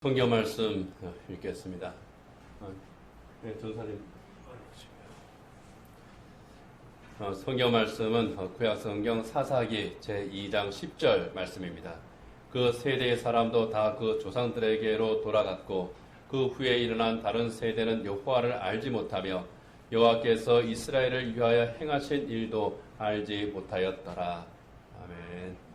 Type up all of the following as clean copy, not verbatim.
성경 말씀 읽겠습니다. 네, 전사님. 성경 말씀은 구약성경 사사기 제2장 10절 말씀입니다. 그 세대의 사람도 다 그 조상들에게로 돌아갔고 그 후에 일어난 다른 세대는 여호와를 알지 못하며 여호와께서 이스라엘을 위하여 행하신 일도 알지 못하였더라. 아멘.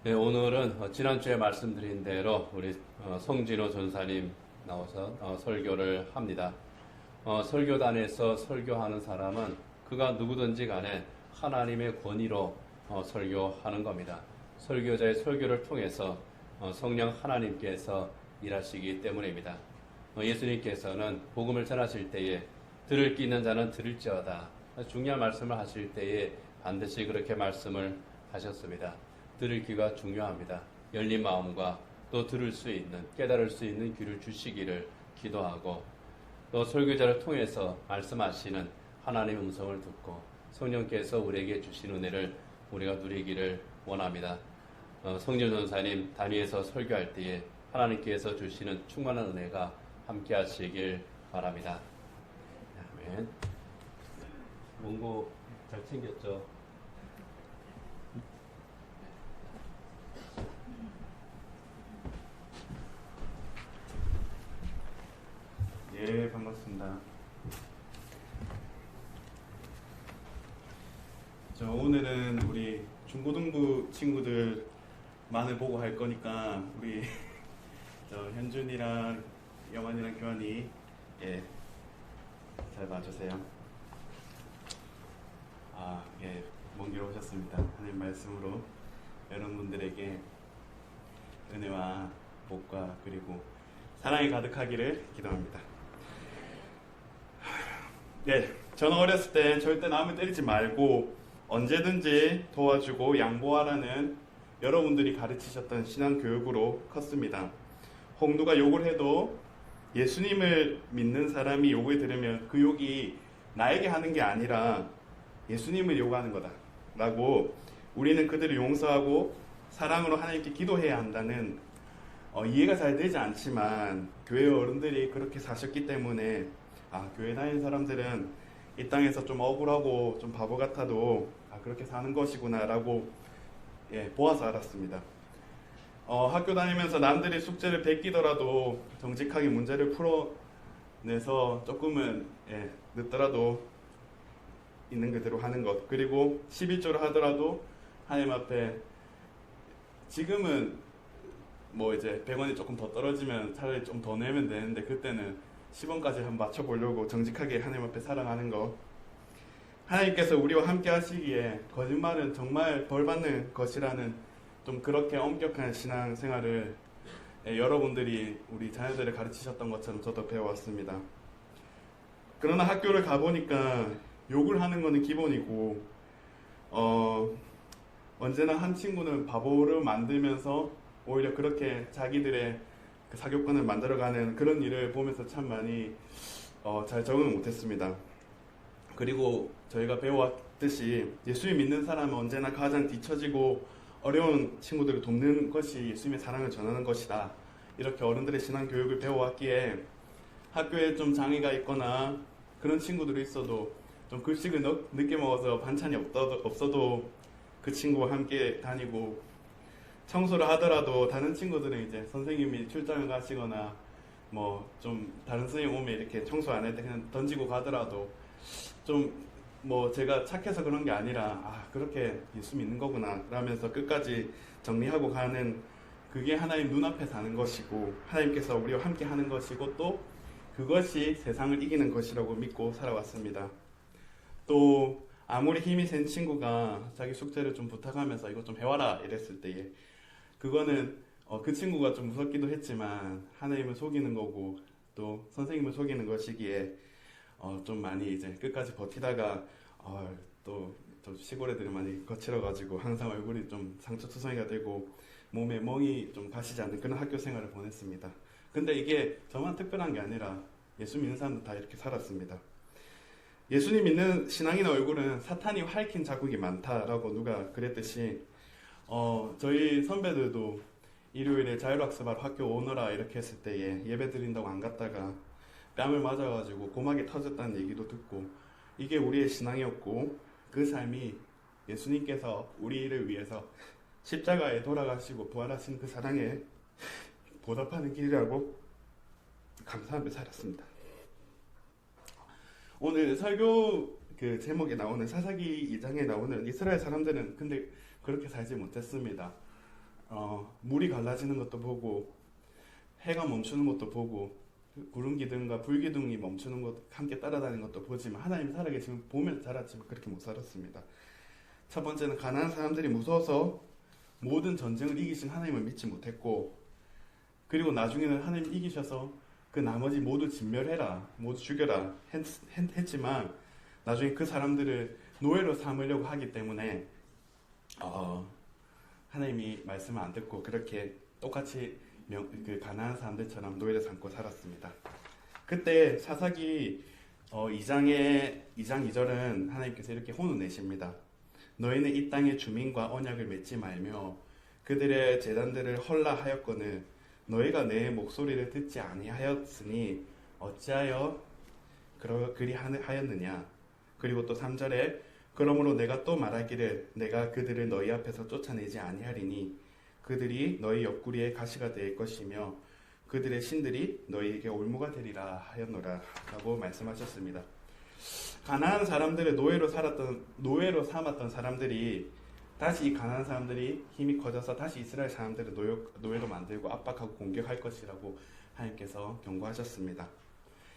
네, 오늘은 지난주에 말씀드린 대로 우리 송진호 전사님 나와서 설교를 합니다. 설교단에서 설교하는 사람은 그가 누구든지 간에 하나님의 권위로 설교하는 겁니다. 설교자의 설교를 통해서 성령 하나님께서 일하시기 때문입니다. 예수님께서는 복음을 전하실 때에 들을 귀 있는 자는 들을지어다. 중요한 말씀을 하실 때에 반드시 그렇게 말씀을 하셨습니다. 들을 귀가 중요합니다. 열린 마음과 또 들을 수 있는, 깨달을 수 있는 귀를 주시기를 기도하고, 또 설교자를 통해서 말씀하시는 하나님의 음성을 듣고 성령께서 우리에게 주신 은혜를 우리가 누리기를 원합니다. 성진 전사님 단위에서 설교할 때에 하나님께서 주시는 충만한 은혜가 함께 하시길 바랍니다. 아멘. 원고 잘 챙겼죠? 예, 반갑습니다. 오늘은 우리 중고등부 친구들만을 보고 할 거니까 우리 현준이랑 영환이랑 교환이 잘 봐주세요. 먼 길 오셨습니다. 하나님 말씀으로 여러분들에게 은혜와 복과 그리고 사랑이 가득하기를 기도합니다. 저는 어렸을 때 절대 남을 때리지 말고 언제든지 도와주고 양보하라는 여러분들이 가르치셨던 신앙교육으로 컸습니다. 혹 누가 욕을 해도 예수님을 믿는 사람이 욕을 들으면 그 욕이 나에게 하는 게 아니라 예수님을 욕하는 거다 라고, 우리는 그들을 용서하고 사랑으로 하나님께 기도해야 한다는 이해가 잘 되지 않지만 교회 어른들이 그렇게 사셨기 때문에 교회 다니는 사람들은 이 땅에서 좀 억울하고 좀 바보 같아도 그렇게 사는 것이구나 라고 보아서 알았습니다. 학교 다니면서 남들이 숙제를 베끼더라도 정직하게 문제를 풀어내서 조금은 늦더라도 있는 그대로 하는 것, 그리고 11조를 하더라도 하나님 앞에 지금은 이제 100원이 조금 더 떨어지면 차라리 좀 더 내면 되는데 그때는 10원까지 한번 맞춰보려고 정직하게 하나님 앞에 살아가는 거, 하나님께서 우리와 함께 하시기에 거짓말은 정말 벌받는 것이라는 좀 그렇게 엄격한 신앙생활을 여러분들이 우리 자녀들을 가르치셨던 것처럼 저도 배워왔습니다. 그러나 학교를 가보니까 욕을 하는 거는 기본이고 언제나 한 친구는 바보를 만들면서 오히려 그렇게 자기들의 그 사교권을 만들어가는 그런 일을 보면서 참 많이 잘 적응을 못했습니다. 그리고 저희가 배워왔듯이 예수님 믿는 사람은 언제나 가장 뒤처지고 어려운 친구들을 돕는 것이 예수님의 사랑을 전하는 것이다, 이렇게 어른들의 신앙교육을 배워왔기에 학교에 좀 장애가 있거나 그런 친구들이 있어도 좀 급식을 늦게 먹어서 반찬이 없어도 그 친구와 함께 다니고, 청소를 하더라도 다른 친구들은 이제 선생님이 출장을 가시거나 좀 다른 선생님 오면 이렇게 청소 안 할 때 그냥 던지고 가더라도 좀 제가 착해서 그런 게 아니라 그렇게 예수 믿는 거구나 라면서 끝까지 정리하고 가는, 그게 하나님 눈앞에 사는 것이고 하나님께서 우리와 함께 하는 것이고 또 그것이 세상을 이기는 것이라고 믿고 살아왔습니다. 또 아무리 힘이 센 친구가 자기 숙제를 좀 부탁하면서 이거 좀 해와라 이랬을 때에 그거는 그 친구가 좀 무섭기도 했지만 하나님을 속이는 거고 또 선생님을 속이는 것이기에 좀 많이 이제 끝까지 버티다가 또 시골 애들이 많이 거칠어가지고 항상 얼굴이 좀 상처투성이가 되고 몸에 멍이 좀 가시지 않는 그런 학교 생활을 보냈습니다. 근데 이게 저만 특별한 게 아니라 예수 믿는 사람들 다 이렇게 살았습니다. 예수님 믿는 신앙인의 얼굴은 사탄이 핥힌 자국이 많다라고 누가 그랬듯이 저희 선배들도 일요일에 자율학습하러 학교 오너라 이렇게 했을 때에 예배 드린다고 안 갔다가 뺨을 맞아가지고 고막이 터졌다는 얘기도 듣고, 이게 우리의 신앙이었고 그 삶이 예수님께서 우리를 위해서 십자가에 돌아가시고 부활하신 그 사랑에 보답하는 길이라고 감사하며 살았습니다. 오늘 설교 그 제목에 나오는 사사기 2장에 나오는 이스라엘 사람들은 근데 그렇게 살지 못했습니다. 물이 갈라지는 것도 보고 해가 멈추는 것도 보고 구름 기둥과 불 기둥이 멈추는 것 함께 따라다니는 것도 보지만 하나님 살아계시면 보면 살았지만 그렇게 못 살았습니다. 첫 번째는 가나안 사람들이 무서워서 모든 전쟁을 이기신 하나님을 믿지 못했고, 그리고 나중에는 하나님 이기셔서 그 나머지 모두 진멸해라, 모두 죽여라 했지만 나중에 그 사람들을 노예로 삼으려고 하기 때문에 하나님이 말씀을 안 듣고 그렇게 똑같이 그 가나안 사람들처럼 노예를 삼고 살았습니다. 그때 사사기 2장 2절은 하나님께서 이렇게 혼을 내십니다. 너희는 이 땅의 주민과 언약을 맺지 말며 그들의 제단들을 헐라하였거늘 너희가 내 목소리를 듣지 아니하였으니 어찌하여 그리 하였느냐. 그리고 또 3절에 그러므로 내가 또 말하기를 내가 그들을 너희 앞에서 쫓아내지 아니하리니 그들이 너희 옆구리에 가시가 될 것이며 그들의 신들이 너희에게 올무가 되리라 하였노라 라고 말씀하셨습니다. 가나안 사람들을 노예로 삼았던 사람들이 다시 이 가나안 사람들이 힘이 커져서 다시 이스라엘 사람들을 노예로 만들고 압박하고 공격할 것이라고 하나님께서 경고하셨습니다.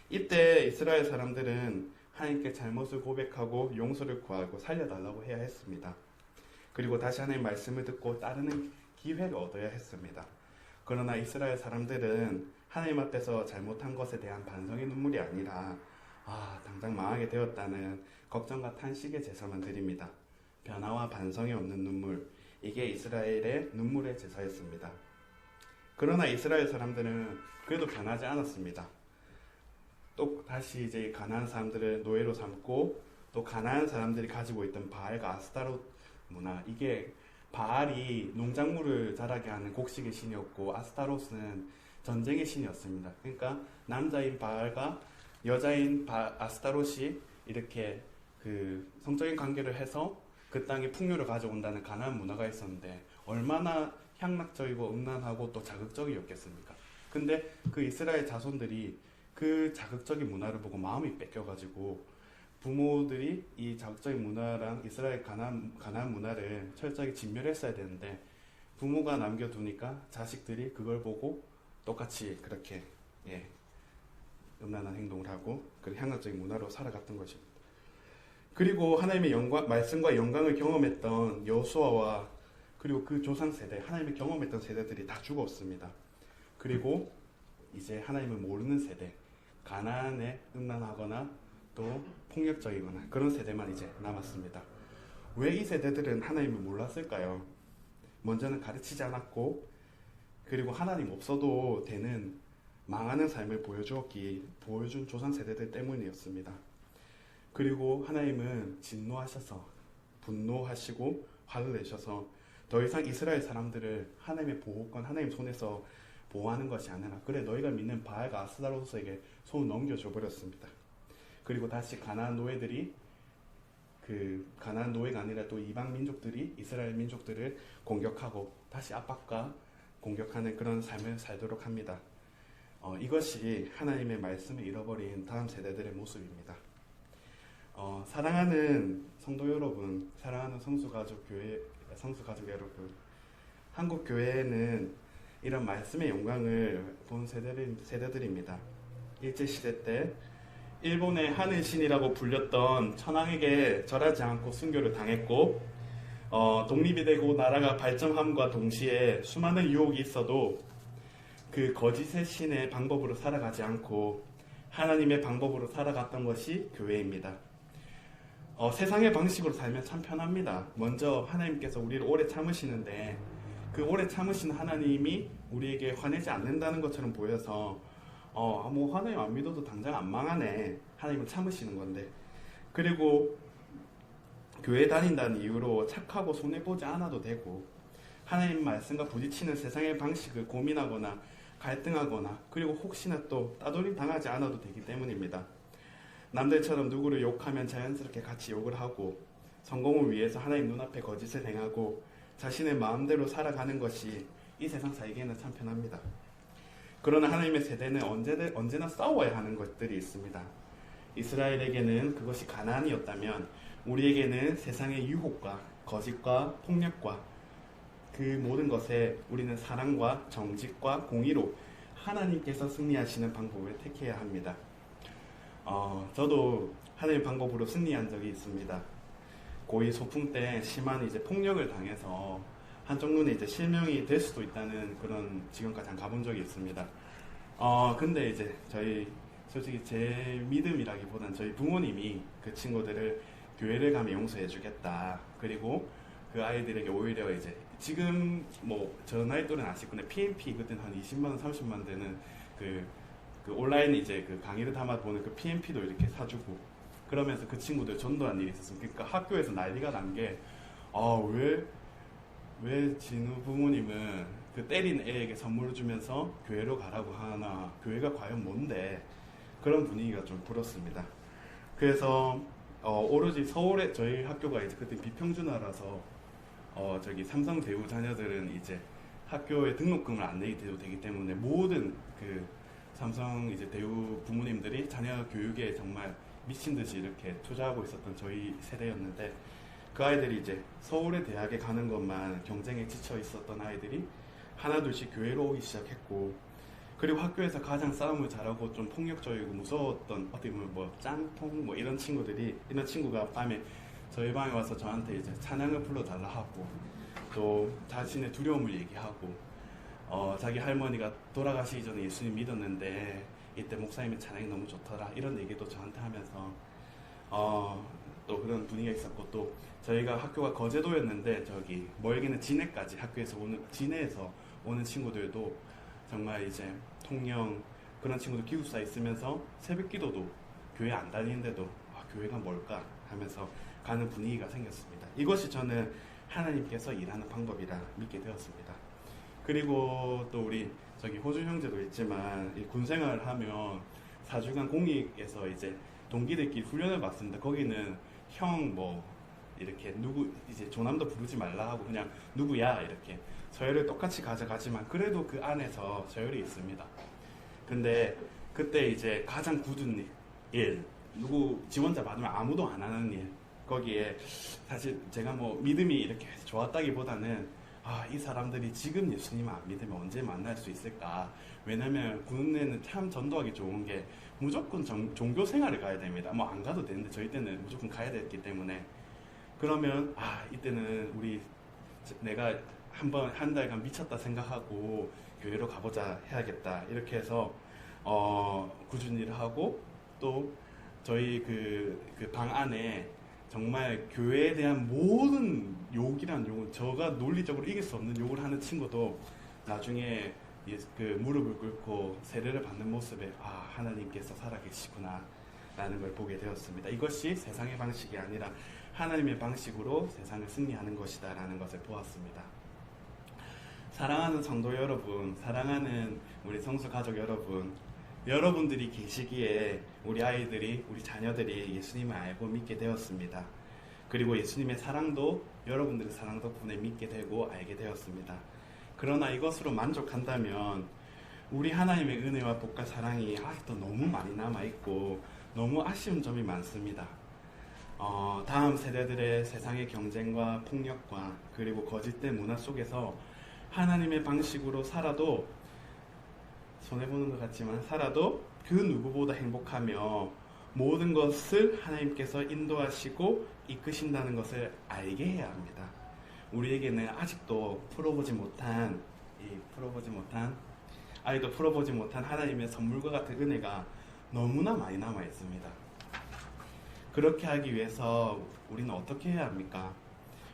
이때 이스라엘 사람들은 하나님께 잘못을 고백하고 용서를 구하고 살려달라고 해야 했습니다. 그리고 다시 하나님의 말씀을 듣고 따르는 기회를 얻어야 했습니다. 그러나 이스라엘 사람들은 하나님 앞에서 잘못한 것에 대한 반성의 눈물이 아니라 당장 망하게 되었다는 걱정과 탄식의 제사만 드립니다. 변화와 반성이 없는 눈물, 이게 이스라엘의 눈물의 제사였습니다. 그러나 이스라엘 사람들은 그래도 변하지 않았습니다. 또 다시 이제 가나안 사람들을 노예로 삼고 또 가나안 사람들이 가지고 있던 바알과 아스타롯 문화, 이게 바알이 농작물을 자라게 하는 곡식의 신이었고 아스타롯은 전쟁의 신이었습니다. 그러니까 남자인 바알과 여자인 아스타롯이 이렇게 그 성적인 관계를 해서 그 땅에 풍요를 가져온다는 가나안 문화가 있었는데 얼마나 향락적이고 음란하고 또 자극적이었겠습니까? 근데 그 이스라엘 자손들이 그 자극적인 문화를 보고 마음이 뺏겨가지고 부모들이 이 자극적인 문화랑 이스라엘 가나안 문화를 철저하게 진멸했어야 되는데 부모가 남겨두니까 자식들이 그걸 보고 똑같이 그렇게 음란한 행동을 하고 그 향락적인 문화로 살아갔던 것입니다. 그리고 하나님의 말씀과 영광을 경험했던 여호수아와 그리고 그 조상 세대, 하나님을 경험했던 세대들이 다 죽었습니다. 그리고 이제 하나님을 모르는 세대, 가나안에 음란하거나 또 폭력적이거나 그런 세대만 이제 남았습니다. 왜 이 세대들은 하나님을 몰랐을까요? 먼저는 가르치지 않았고, 그리고 하나님 없어도 되는 망하는 삶을 보여준 조상 세대들 때문이었습니다. 그리고 하나님은 진노하셔서 분노하시고 화를 내셔서 더 이상 이스라엘 사람들을 하나님의 보호권, 하나님 손에서 보호하는 것이 아니라 그래 너희가 믿는 바알과 아스타롯에게 손을 넘겨줘 버렸습니다. 그리고 다시 가나안 노예들이 그 가나안 노예가 아니라 또 이방 민족들이 이스라엘 민족들을 공격하고 다시 압박과 공격하는 그런 삶을 살도록 합니다. 이것이 하나님의 말씀을 잃어버린 다음 세대들의 모습입니다. 사랑하는 성도 여러분, 사랑하는 성수가족 여러분, 한국 교회는 이런 말씀의 영광을 본 세대들입니다. 일제시대 때 일본의 하늘신이라고 불렸던 천황에게 절하지 않고 순교를 당했고, 독립이 되고 나라가 발전함과 동시에 수많은 유혹이 있어도 그 거짓의 신의 방법으로 살아가지 않고 하나님의 방법으로 살아갔던 것이 교회입니다. 세상의 방식으로 살면 참 편합니다. 먼저 하나님께서 우리를 오래 참으시는데 그 오래 참으신 하나님이 우리에게 화내지 않는다는 것처럼 보여서 뭐 하나님 안 믿어도 당장 안 망하네, 하나님은 참으시는 건데, 그리고 교회 다닌다는 이유로 착하고 손해보지 않아도 되고 하나님 말씀과 부딪히는 세상의 방식을 고민하거나 갈등하거나 그리고 혹시나 또 따돌림 당하지 않아도 되기 때문입니다. 남들처럼 누구를 욕하면 자연스럽게 같이 욕을 하고 성공을 위해서 하나님 눈앞에 거짓을 행하고 자신의 마음대로 살아가는 것이 이 세상 살기에는 참 편합니다. 그러나 하나님의 세대는 언제나 싸워야 하는 것들이 있습니다. 이스라엘에게는 그것이 가나안이었다면 우리에게는 세상의 유혹과 거짓과 폭력과 그 모든 것에 우리는 사랑과 정직과 공의로 하나님께서 승리하시는 방법을 택해야 합니다. 저도 하나님의 방법으로 승리한 적이 있습니다. 고2 소풍 때 심한 이제 폭력을 당해서 한쪽 눈에 이제 실명이 될 수도 있다는 그런 지경까지 가본 적이 있습니다. 근데 이제 솔직히 제 믿음이라기보단 저희 부모님이 그 친구들을 교회를 가면 용서해 주겠다. 그리고 그 아이들에게 오히려 이제 지금 뭐 저 나이 또래는 아실 건데 PMP 그때는 한 20만 원, 30만 원 되는 그 온라인 이제 그 강의를 담아 보는 그 PMP도 이렇게 사주고 그러면서 그 친구들 전도한 일이 있었어요. 그러니까 학교에서 난리가 난 게 왜 진우 부모님은 그 때린 애에게 선물을 주면서 교회로 가라고 하나, 교회가 과연 뭔데, 그런 분위기가 좀 불었습니다. 그래서 오로지 서울에 저희 학교가 이제 그때 비평준화라서 저기 삼성대우 자녀들은 이제 학교에 등록금을 안 내도 되기 때문에 모든 그 삼성 이제 대우 부모님들이 자녀 교육에 정말 미친 듯이 이렇게 투자하고 있었던 저희 세대였는데, 그 아이들이 이제 서울의 대학에 가는 것만 경쟁에 지쳐 있었던 아이들이 하나둘씩 교회로 오기 시작했고, 그리고 학교에서 가장 싸움을 잘하고 좀 폭력적이고 무서웠던 어떻게 보면 뭐 짱통 뭐 이런 친구가 밤에 저희 방에 와서 저한테 이제 찬양을 불러달라 하고 또 자신의 두려움을 얘기하고 자기 할머니가 돌아가시기 전에 예수님 믿었는데 이때 목사님의 찬양이 너무 좋더라 이런 얘기도 저한테 하면서 또 그런 분위기가 있었고, 또 저희가 학교가 거제도였는데 저기 멀게는 진해까지 진해에서 오는 친구들도 정말 이제 통영 그런 친구들 기숙사에 있으면서 새벽기도도 교회 안 다니는데도 교회가 뭘까 하면서 가는 분위기가 생겼습니다. 이것이 저는 하나님께서 일하는 방법이라 믿게 되었습니다. 그리고 또 우리 저기 호주 형제도 있지만 이 군생활을 하면 4주간 공익에서 이제 동기들끼리 훈련을 받습니다. 거기는 형 뭐 이렇게 누구 이제 조남도 부르지 말라 하고 그냥 누구야 이렇게 서열을 똑같이 가져가지만 그래도 그 안에서 서열이 있습니다. 근데 그때 이제 가장 굳은 일, 누구 지원자 받으면 아무도 안 하는 일, 거기에 사실 제가 뭐 믿음이 이렇게 좋았다기보다는 이 사람들이 지금 예수님 안 믿으면 언제 만날 수 있을까? 왜냐면 군대는 참 전도하기 좋은 게 무조건 종교 생활을 가야 됩니다. 뭐 안 가도 되는데 저희 때는 무조건 가야 됐기 때문에, 그러면 이때는 내가 한 달간 미쳤다 생각하고 교회로 가보자 해야겠다 이렇게 해서 꾸준히 일을 하고, 또 저희 그 방 안에 정말 교회에 대한 모든 욕이란 욕은 저가 논리적으로 이길 수 없는 욕을 하는 친구도 나중에 그 무릎을 꿇고 세례를 받는 모습에 하나님께서 살아계시구나 라는 걸 보게 되었습니다. 이것이 세상의 방식이 아니라 하나님의 방식으로 세상을 승리하는 것이다 라는 것을 보았습니다. 사랑하는 성도 여러분, 사랑하는 우리 성수 가족 여러분, 여러분들이 계시기에 우리 아이들이, 우리 자녀들이 예수님을 알고 믿게 되었습니다. 그리고 예수님의 사랑도 여러분들의 사랑 덕분에 믿게 되고 알게 되었습니다. 그러나 이것으로 만족한다면 우리 하나님의 은혜와 복과 사랑이 아직도 너무 많이 남아있고 너무 아쉬운 점이 많습니다. 다음 세대들의 세상의 경쟁과 폭력과 그리고 거짓된 문화 속에서 하나님의 방식으로 살아도, 손해보는 것 같지만 살아도 그 누구보다 행복하며 모든 것을 하나님께서 인도하시고 이끄신다는 것을 알게 해야 합니다. 우리에게는 아직도 풀어보지 못한 하나님의 선물과 같은 은혜가 너무나 많이 남아 있습니다. 그렇게 하기 위해서 우리는 어떻게 해야 합니까?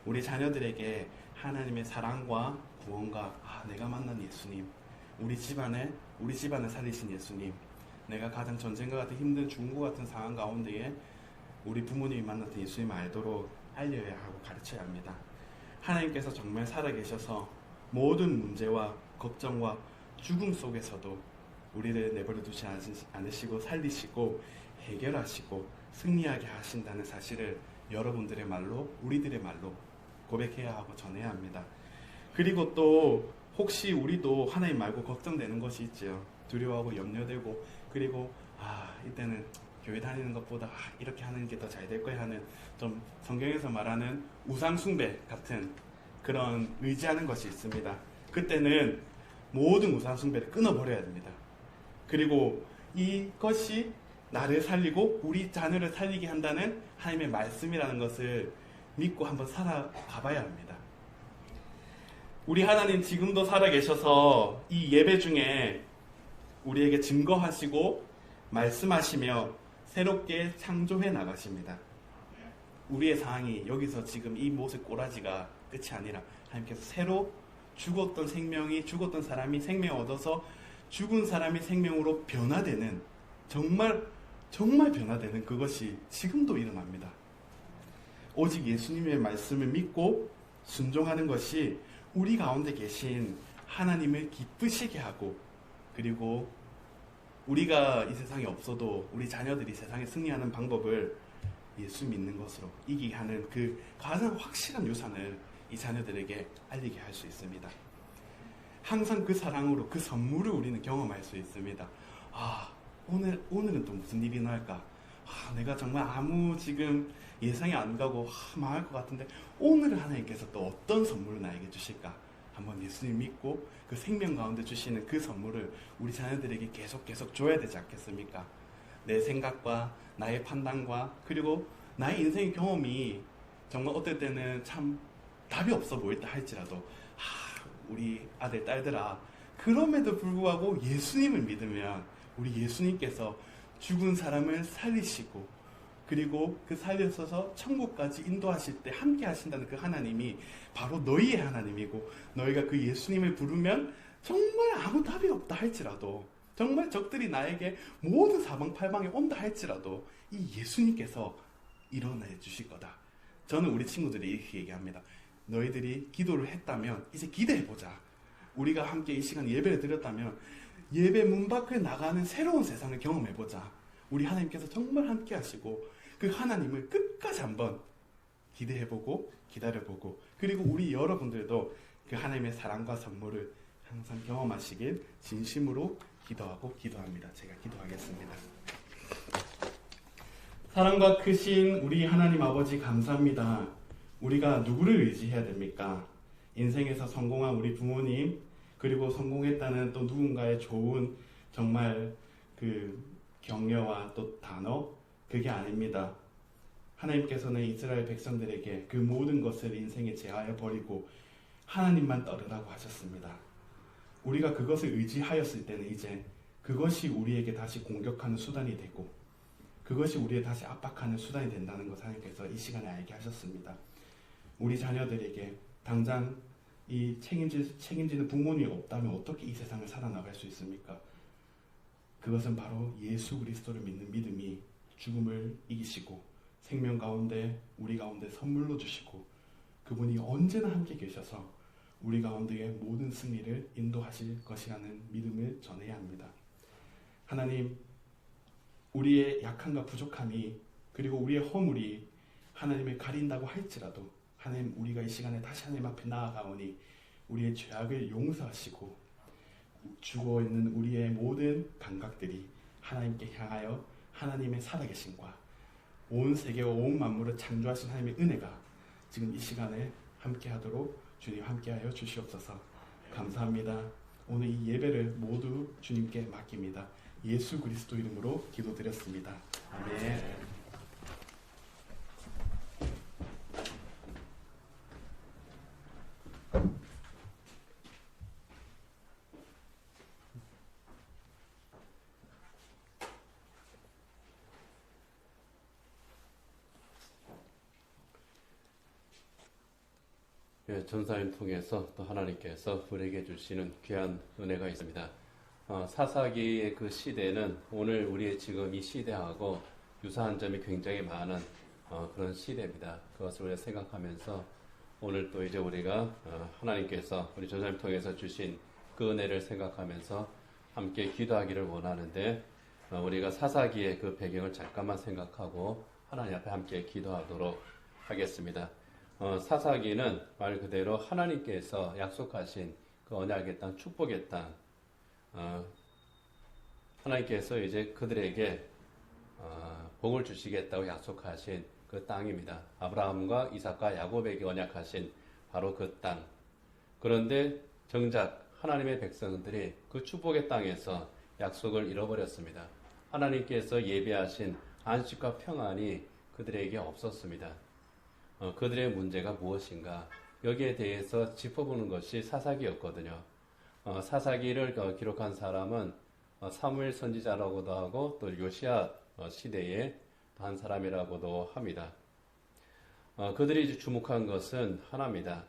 우리 자녀들에게 하나님의 사랑과 구원과 내가 만난 예수님, 우리 집안을 살리신 예수님, 내가 가장 전쟁과 같은 힘든 죽음과 같은 상황 가운데에 우리 부모님이 만났던 예수님을 알도록 알려야 하고 가르쳐야 합니다. 하나님께서 정말 살아계셔서 모든 문제와 걱정과 죽음 속에서도 우리를 내버려 두지 않으시고 살리시고 해결하시고 승리하게 하신다는 사실을 여러분들의 말로, 우리들의 말로 고백해야 하고 전해야 합니다. 그리고 또 혹시 우리도 하나님 말고 걱정되는 것이 있지요. 두려워하고 염려되고, 그리고 이때는 교회 다니는 것보다 이렇게 하는 게 더 잘 될 거야 하는, 좀 성경에서 말하는 우상 숭배 같은 그런 의지하는 것이 있습니다. 그때는 모든 우상 숭배를 끊어버려야 됩니다. 그리고 이것이 나를 살리고 우리 자녀를 살리게 한다는 하나님의 말씀이라는 것을 믿고 한번 살아가봐야 합니다. 우리 하나님 지금도 살아계셔서 이 예배 중에 우리에게 증거하시고 말씀하시며 새롭게 창조해 나가십니다. 우리의 상황이 여기서 지금 이 모습 꼬라지가 끝이 아니라 하나님께서 새로 죽었던 사람이 생명을 얻어서 죽은 사람이 생명으로 변화되는, 정말 변화되는 그것이 지금도 일어납니다. 오직 예수님의 말씀을 믿고 순종하는 것이 우리 가운데 계신 하나님을 기쁘시게 하고, 그리고 우리가 이 세상에 없어도 우리 자녀들이 세상에 승리하는 방법을 예수 믿는 것으로 이기게 하는 그 가장 확실한 유산을 이 자녀들에게 알리게 할 수 있습니다. 항상 그 사랑으로 그 선물을 우리는 경험할 수 있습니다. 오늘은 또 무슨 일이 날까? 내가 정말 아무 지금 예상이 안 가고 망할 것 같은데 오늘은 하나님께서 또 어떤 선물을 나에게 주실까? 한번 예수님 믿고 그 생명 가운데 주시는 그 선물을 우리 자녀들에게 계속 줘야 되지 않겠습니까? 내 생각과 나의 판단과 그리고 나의 인생의 경험이 정말 어떨 때는 참 답이 없어 보일다 할지라도 우리 아들 딸들아, 그럼에도 불구하고 예수님을 믿으면 우리 예수님께서 죽은 사람을 살리시고 그리고 그 살려서서 천국까지 인도하실 때 함께 하신다는 그 하나님이 바로 너희의 하나님이고, 너희가 그 예수님을 부르면 정말 아무 답이 없다 할지라도, 정말 적들이 나에게 모든 사방팔방에 온다 할지라도 이 예수님께서 일어나 주실 거다. 저는 우리 친구들이 이렇게 얘기합니다. 너희들이 기도를 했다면 이제 기대해보자. 우리가 함께 이 시간 예배를 드렸다면 예배 문 밖을 나가는 새로운 세상을 경험해보자. 우리 하나님께서 정말 함께 하시고 그 하나님을 끝까지 한번 기대해보고 기다려보고, 그리고 우리 여러분들도 그 하나님의 사랑과 선물을 항상 경험하시길 진심으로 기도합니다. 제가 기도하겠습니다. 사랑과 크신 우리 하나님 아버지 감사합니다. 우리가 누구를 의지해야 됩니까? 인생에서 성공한 우리 부모님, 그리고 성공했다는 또 누군가의 좋은 정말 그 격려와 또 단어, 그게 아닙니다. 하나님께서는 이스라엘 백성들에게 그 모든 것을 인생에 제하여 버리고 하나님만 따르라고 하셨습니다. 우리가 그것을 의지하였을 때는 이제 그것이 우리에게 다시 공격하는 수단이 되고 그것이 우리를 다시 압박하는 수단이 된다는 것을 하나님께서 이 시간에 알게 하셨습니다. 우리 자녀들에게 당장 이 책임지는 부모님이 없다면 어떻게 이 세상을 살아나갈 수 있습니까? 그것은 바로 예수 그리스도를 믿는 믿음이 죽음을 이기시고 생명 가운데 우리 가운데 선물로 주시고 그분이 언제나 함께 계셔서 우리 가운데의 모든 승리를 인도하실 것이라는 믿음을 전해야 합니다. 하나님, 우리의 약함과 부족함이 그리고 우리의 허물이 하나님을 가린다고 할지라도 하나님, 우리가 이 시간에 다시 하나님 앞에 나아가오니 우리의 죄악을 용서하시고 죽어있는 우리의 모든 감각들이 하나님께 향하여 하나님의 살아계심과 온 세계와 온 만물을 창조하신 하나님의 은혜가 지금 이 시간에 함께하도록 주님 함께하여 주시옵소서. 감사합니다. 오늘 이 예배를 모두 주님께 맡깁니다. 예수 그리스도 이름으로 기도드렸습니다. 아멘. 전사님 통해서 또 하나님께서 우리에게 주시는 귀한 은혜가 있습니다. 사사기의 그 시대는 오늘 우리의 지금 이 시대하고 유사한 점이 굉장히 많은 그런 시대입니다. 그것을 우리가 생각하면서 오늘 또 이제 우리가 하나님께서 우리 전사님 통해서 주신 그 은혜를 생각하면서 함께 기도하기를 원하는데 우리가 사사기의 그 배경을 잠깐만 생각하고 하나님 앞에 함께 기도하도록 하겠습니다. 사사기는 말 그대로 하나님께서 약속하신 그 언약의 땅, 축복의 땅, 하나님께서 이제 그들에게 복을 주시겠다고 약속하신 그 땅입니다. 아브라함과 이삭과 야곱에게 언약하신 바로 그 땅. 그런데 정작 하나님의 백성들이 그 축복의 땅에서 약속을 잃어버렸습니다. 하나님께서 예비하신 안식과 평안이 그들에게 없었습니다. 그들의 문제가 무엇인가? 여기에 대해서 짚어보는 것이 사사기였거든요. 사사기를 기록한 사람은 사무엘 선지자라고도 하고 또 요시야 시대의 한 사람이라고도 합니다. 그들이 주목한 것은 하나입니다.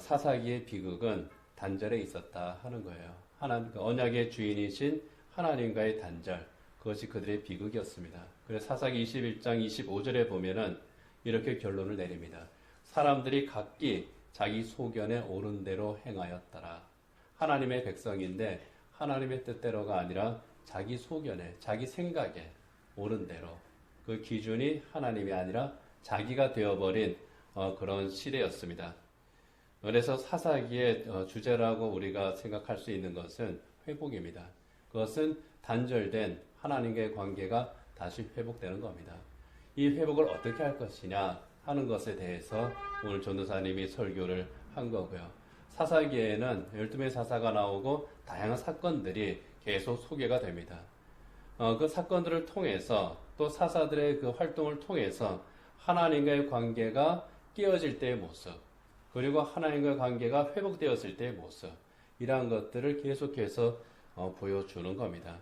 사사기의 비극은 단절에 있었다 하는 거예요. 하나님, 언약의 주인이신 하나님과의 단절, 그것이 그들의 비극이었습니다. 그래서 사사기 21장 25절에 보면은 이렇게 결론을 내립니다. 사람들이 각기 자기 소견에 옳은 대로 행하였더라. 하나님의 백성인데 하나님의 뜻대로가 아니라 자기 소견에, 자기 생각에 옳은 대로, 그 기준이 하나님이 아니라 자기가 되어버린 그런 시대였습니다. 그래서 사사기의 주제라고 우리가 생각할 수 있는 것은 회복입니다. 그것은 단절된 하나님과의 관계가 다시 회복되는 겁니다. 이 회복을 어떻게 할 것이냐 하는 것에 대해서 오늘 전도사님이 설교를 한 거고요. 사사기에는 12명의 사사가 나오고 다양한 사건들이 계속 소개가 됩니다. 그 사건들을 통해서 또 사사들의 그 활동을 통해서 하나님과의 관계가 깨어질 때의 모습, 그리고 하나님과의 관계가 회복되었을 때의 모습, 이러한 것들을 계속해서 보여주는 겁니다.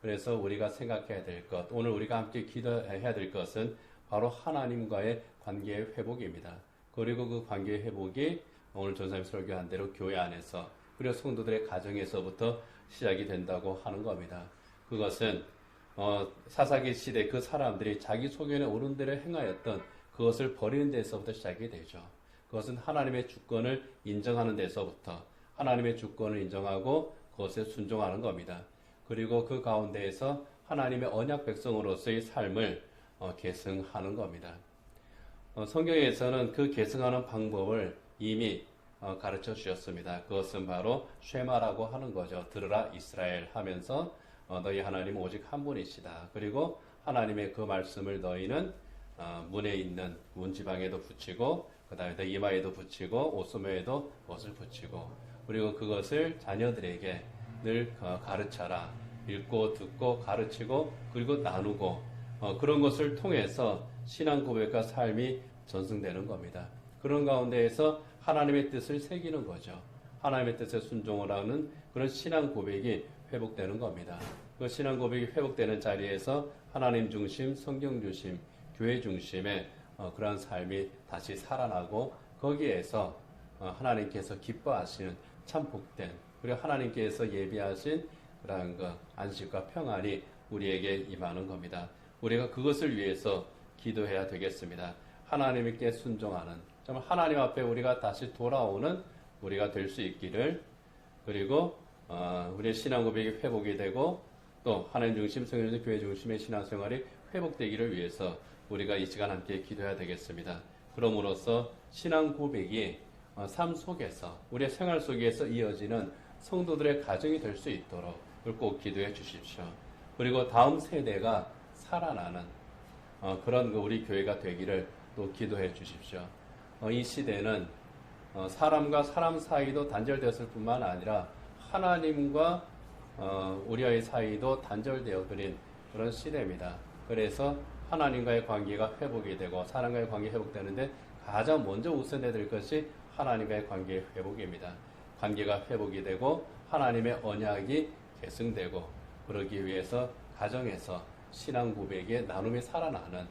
그래서 우리가 생각해야 될 것, 오늘 우리가 함께 기도해야 될 것은 바로 하나님과의 관계의 회복입니다. 그리고 그 관계의 회복이 오늘 전사님 설교한 대로 교회 안에서 그리고 성도들의 가정에서부터 시작이 된다고 하는 겁니다. 그것은 사사기 시대 그 사람들이 자기 소견에 옳은 대로 행하였던 그것을 버리는 데서부터 시작이 되죠. 그것은 하나님의 주권을 인정하는 데서부터 하나님의 주권을 인정하고 그것에 순종하는 겁니다. 그리고 그 가운데에서 하나님의 언약 백성으로서의 삶을 계승하는 겁니다. 성경에서는 그 계승하는 방법을 이미 가르쳐 주셨습니다. 그것은 바로 쉐마라고 하는 거죠. 들으라 이스라엘 하면서 너희 하나님은 오직 한 분이시다. 그리고 하나님의 그 말씀을 너희는 문에 있는 문지방에도 붙이고 그 다음에 이마에도 붙이고 옷소매에도 옷을 붙이고 그리고 그것을 자녀들에게 늘 가르쳐라. 읽고 듣고 가르치고 그리고 나누고 그런 것을 통해서 신앙 고백과 삶이 전승되는 겁니다. 그런 가운데에서 하나님의 뜻을 새기는 거죠. 하나님의 뜻에 순종을 하는 그런 신앙 고백이 회복되는 겁니다. 그 신앙 고백이 회복되는 자리에서 하나님 중심, 성경 중심, 교회 중심의 그러한 삶이 다시 살아나고 거기에서 하나님께서 기뻐하시는 참 복된 그리고 하나님께서 예비하신 그러한 안식과 평안이 우리에게 임하는 겁니다. 우리가 그것을 위해서 기도해야 되겠습니다. 하나님께 순종하는 정말 하나님 앞에 우리가 다시 돌아오는 우리가 될 수 있기를 그리고 우리의 신앙 고백이 회복이 되고 또 하나님 중심, 성령 중심, 교회 중심의 신앙생활이 회복되기를 위해서 우리가 이 시간 함께 기도해야 되겠습니다. 그럼으로써 신앙 고백이 삶 속에서 우리의 생활 속에서 이어지는 성도들의 가정이 될 수 있도록 꼭 기도해 주십시오. 그리고 다음 세대가 살아나는 그런 우리 교회가 되기를 또 기도해 주십시오. 이 시대는 사람과 사람 사이도 단절되었을 뿐만 아니라 하나님과 우리와의 사이도 단절되어 버린 그런 시대입니다. 그래서 하나님과의 관계가 회복이 되고 사람과의 관계가 회복되는데 가장 먼저 우선해야 될 것이 하나님과의 관계의 회복입니다. 관계가 회복이 되고 하나님의 언약이 계승되고 그러기 위해서 가정에서 신앙 고백의 나눔이 살아나는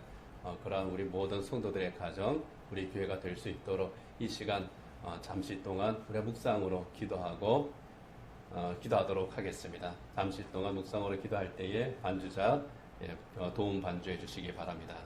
그러한 우리 모든 성도들의 가정, 우리 교회가 될 수 있도록 이 시간 잠시 동안 우리 묵상으로 기도하도록 하겠습니다. 잠시 동안 묵상으로 기도할 때에 반주자 도움 반주해 주시기 바랍니다.